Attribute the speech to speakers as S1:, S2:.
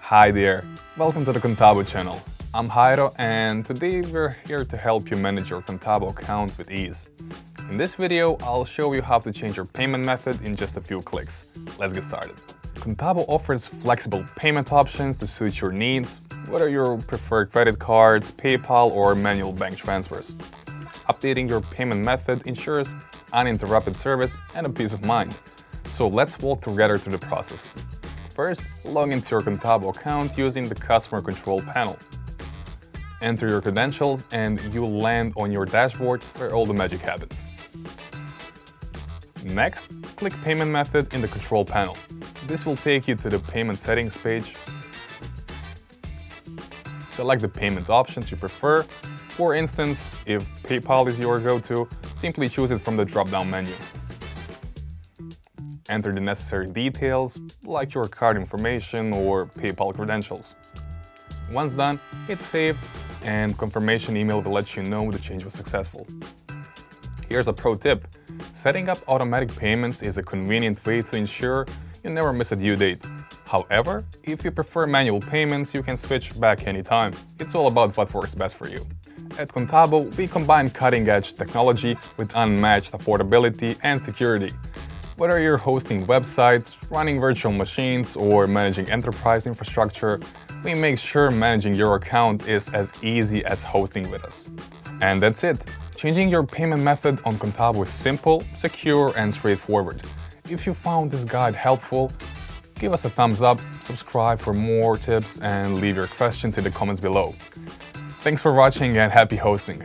S1: Hi there, welcome to the Contabo channel. I'm Jairo and today we're here to help you manage your Contabo account with ease. In this video, I'll show you how to change your payment method in just a few clicks. Let's get started. Contabo offers flexible payment options to suit your needs, whether you prefer credit cards, PayPal, or manual bank transfers. Updating your payment method ensures uninterrupted service and a peace of mind. So let's walk together through the process. First, log into your Contabo account using the Customer Control Panel. Enter your credentials and you'll land on your dashboard where all the magic happens. Next, click Payment Method in the Control Panel. This will take you to the Payment Settings page. Select the payment options you prefer. For instance, if PayPal is your go-to, simply choose it from the drop-down menu. Enter the necessary details, like your card information or PayPal credentials. Once done, hit Save, and confirmation email will let you know the change was successful. Here's a pro tip. Setting up automatic payments is a convenient way to ensure you never miss a due date. However, if you prefer manual payments, you can switch back anytime. It's all about what works best for you. At Contabo, we combine cutting-edge technology with unmatched affordability and security. Whether you're hosting websites, running virtual machines, or managing enterprise infrastructure, we make sure managing your account is as easy as hosting with us. And that's it. Changing your payment method on Contabo is simple, secure, and straightforward. If you found this guide helpful, give us a thumbs up, subscribe for more tips, and leave your questions in the comments below. Thanks for watching and happy hosting!